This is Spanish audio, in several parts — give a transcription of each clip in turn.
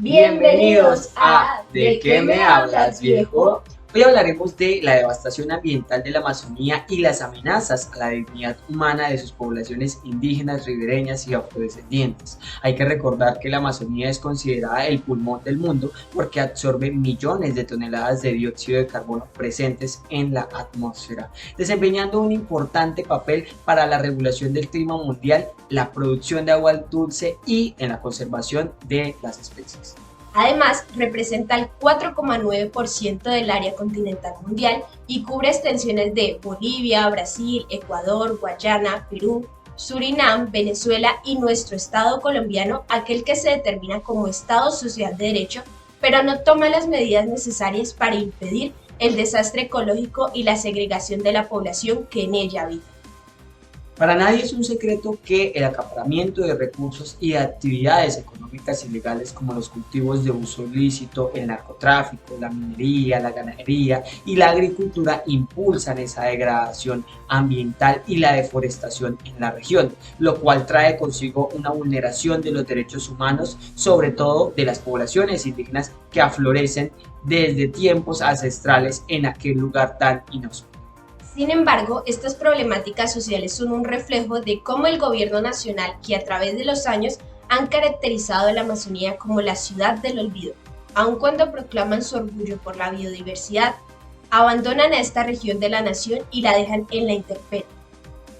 Bienvenidos a ¿De qué me hablas, viejo? Hoy hablaremos de la devastación ambiental de la Amazonía y las amenazas a la dignidad humana de sus poblaciones indígenas, ribereñas y afrodescendientes. Hay que recordar que la Amazonía es considerada el pulmón del mundo porque absorbe millones de toneladas de dióxido de carbono presentes en la atmósfera, desempeñando un importante papel para la regulación del clima mundial, la producción de agua dulce y en la conservación de las especies. Además, representa el 4,9% del área continental mundial y cubre extensiones de Bolivia, Brasil, Ecuador, Guayana, Perú, Surinam, Venezuela y nuestro estado colombiano, aquel que se determina como Estado Social de Derecho, pero no toma las medidas necesarias para impedir el desastre ecológico y la segregación de la población que en ella habita. Para nadie es un secreto que el acaparamiento de recursos y de actividades económicas ilegales como los cultivos de uso ilícito, el narcotráfico, la minería, la ganadería y la agricultura impulsan esa degradación ambiental y la deforestación en la región, lo cual trae consigo una vulneración de los derechos humanos, sobre todo de las poblaciones indígenas que aflorecen desde tiempos ancestrales en aquel lugar tan inhóspito. Sin embargo, estas problemáticas sociales son un reflejo de cómo el gobierno nacional, que a través de los años han caracterizado a la Amazonía como la ciudad del olvido, aun cuando proclaman su orgullo por la biodiversidad, abandonan a esta región de la nación y la dejan en la intemperie.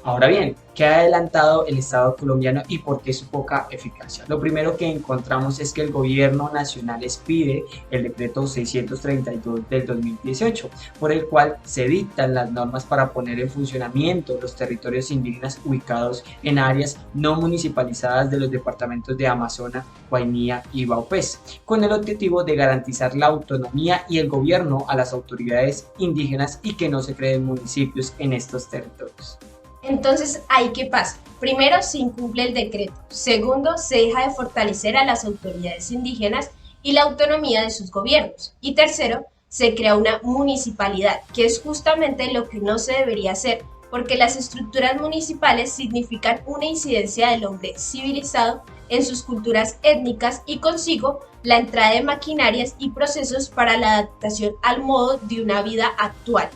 Ahora bien, ¿qué ha adelantado el Estado colombiano y por qué su poca eficacia? Lo primero que encontramos es que el gobierno nacional expide el decreto 632 del 2018, por el cual se dictan las normas para poner en funcionamiento los territorios indígenas ubicados en áreas no municipalizadas de los departamentos de Amazonas, Guainía y Vaupés, con el objetivo de garantizar la autonomía y el gobierno a las autoridades indígenas y que no se creen municipios en estos territorios. Entonces, ¿ahí qué pasa? Primero, se incumple el decreto. Segundo, se deja de fortalecer a las autoridades indígenas y la autonomía de sus gobiernos. Y tercero, se crea una municipalidad, que es justamente lo que no se debería hacer, porque las estructuras municipales significan una incidencia del hombre civilizado en sus culturas étnicas y consigo la entrada de maquinarias y procesos para la adaptación al modo de una vida actual.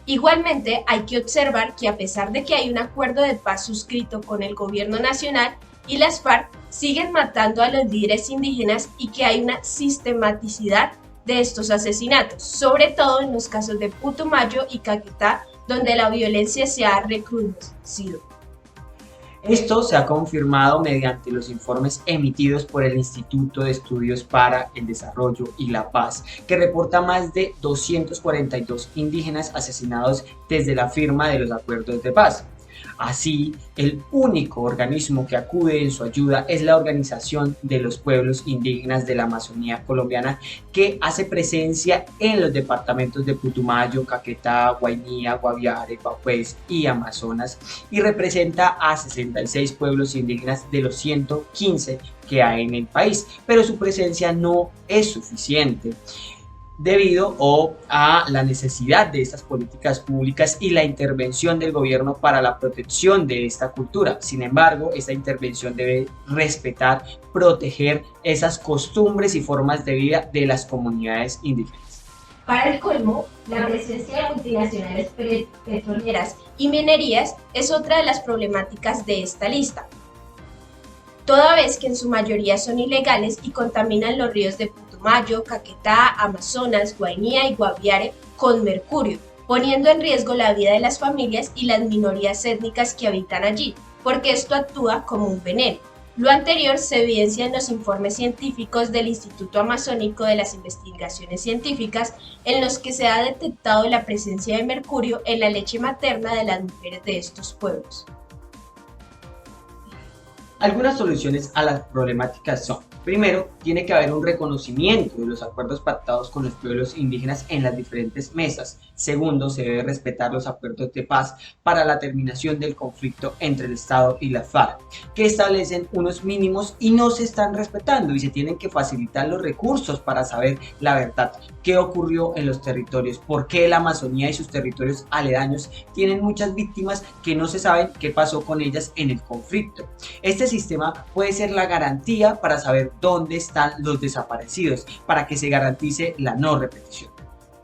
Igualmente, hay que observar que a pesar de que hay un acuerdo de paz suscrito con el gobierno nacional y las FARC, siguen matando a los líderes indígenas y que hay una sistematicidad de estos asesinatos, sobre todo en los casos de Putumayo y Caquetá, donde la violencia se ha recrudecido. Esto se ha confirmado mediante los informes emitidos por el Instituto de Estudios para el Desarrollo y la Paz, que reporta más de 242 indígenas asesinados desde la firma de los acuerdos de paz. Así, el único organismo que acude en su ayuda es la Organización de los Pueblos Indígenas de la Amazonía colombiana, que hace presencia en los departamentos de Putumayo, Caquetá, Guainía, Guaviare, Vaupés y Amazonas y representa a 66 pueblos indígenas de los 115 que hay en el país, pero su presencia no es suficiente debido a la necesidad de estas políticas públicas y la intervención del gobierno para la protección de esta cultura. Sin embargo, esta intervención debe respetar, proteger esas costumbres y formas de vida de las comunidades indígenas. Para el colmo, la presencia de multinacionales petroleras y minerías es otra de las problemáticas de esta lista, toda vez que en su mayoría son ilegales y contaminan los ríos de Putumayo, Caquetá, Amazonas, Guainía y Guaviare con mercurio, poniendo en riesgo la vida de las familias y las minorías étnicas que habitan allí, porque esto actúa como un veneno. Lo anterior se evidencia en los informes científicos del Instituto Amazónico de las Investigaciones Científicas, en los que se ha detectado la presencia de mercurio en la leche materna de las mujeres de estos pueblos. Algunas soluciones a las problemáticas son: primero, tiene que haber un reconocimiento de los acuerdos pactados con los pueblos indígenas en las diferentes mesas, Segundo, se debe respetar los acuerdos de paz para la terminación del conflicto entre el Estado y las FARC, que establecen unos mínimos y no se están respetando y se tienen que facilitar los recursos para saber la verdad, qué ocurrió en los territorios, por qué la Amazonía y sus territorios aledaños tienen muchas víctimas que no se saben qué pasó con ellas en el conflicto. Este sistema puede ser la garantía para saber dónde están los desaparecidos, para que se garantice la no repetición.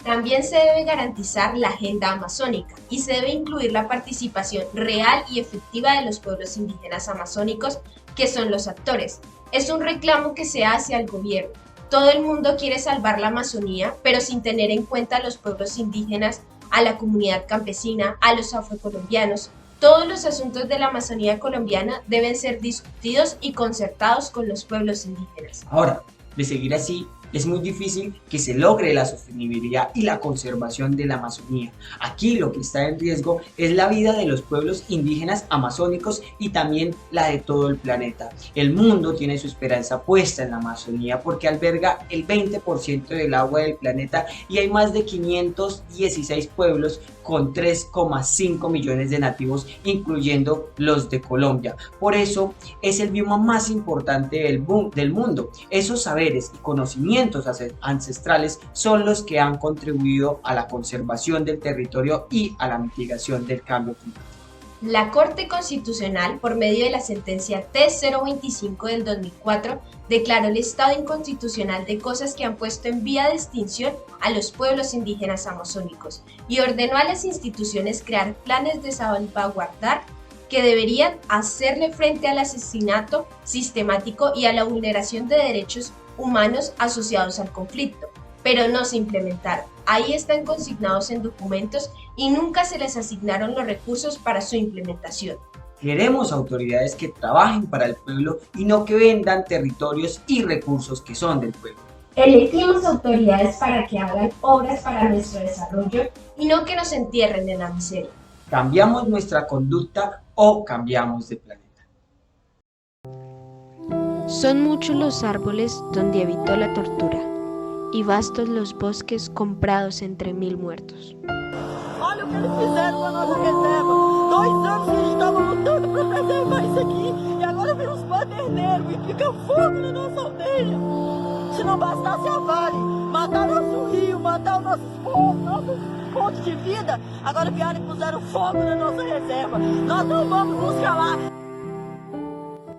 También se debe garantizar la agenda amazónica y se debe incluir la participación real y efectiva de los pueblos indígenas amazónicos, que son los actores. Es un reclamo que se hace al gobierno. Todo el mundo quiere salvar la Amazonía, pero sin tener en cuenta a los pueblos indígenas, a la comunidad campesina, a los afrocolombianos. Todos los asuntos de la Amazonía colombiana deben ser discutidos y concertados con los pueblos indígenas. Ahora, de seguir así, es muy difícil que se logre la sostenibilidad y la conservación de la Amazonía. Aquí lo que está en riesgo es la vida de los pueblos indígenas amazónicos y también la de todo el planeta. El mundo tiene su esperanza puesta en la Amazonía porque alberga el 20% del agua del planeta y hay más de 516 pueblos con 3,5 millones de nativos, incluyendo los de Colombia. Por eso es el bioma más importante del mundo. Esos saberes y conocimientos ancestrales son los que han contribuido a la conservación del territorio y a la mitigación del cambio climático. La Corte Constitucional, por medio de la sentencia T-025 del 2004, declaró el estado inconstitucional de cosas que han puesto en vía de extinción a los pueblos indígenas amazónicos y ordenó a las instituciones crear planes de salvaguardar que deberían hacerle frente al asesinato sistemático y a la vulneración de derechos humanos asociados al conflicto, pero no se implementaron. Ahí están consignados en documentos y nunca se les asignaron los recursos para su implementación. Queremos autoridades que trabajen para el pueblo y no que vendan territorios y recursos que son del pueblo. Elegimos autoridades para que hagan obras para nuestro desarrollo y no que nos entierren en la miseria. ¿Cambiamos nuestra conducta o cambiamos de planeta? Son muchos los árboles donde habitó la tortura, e vastos los bosques comprados entre 1000 muertos. Olha o que eles fizeram com a nossa reserva. 2 anos que a gente estava lutando para preservar isso aqui. E agora vem os baderneiros e fica fogo na nossa aldeia. Se não bastasse a Vale matar nosso rio, matar os nossos povos, nossos pontos de vida, agora vieram e puseram fogo na nossa reserva. Nós não vamos nos calar.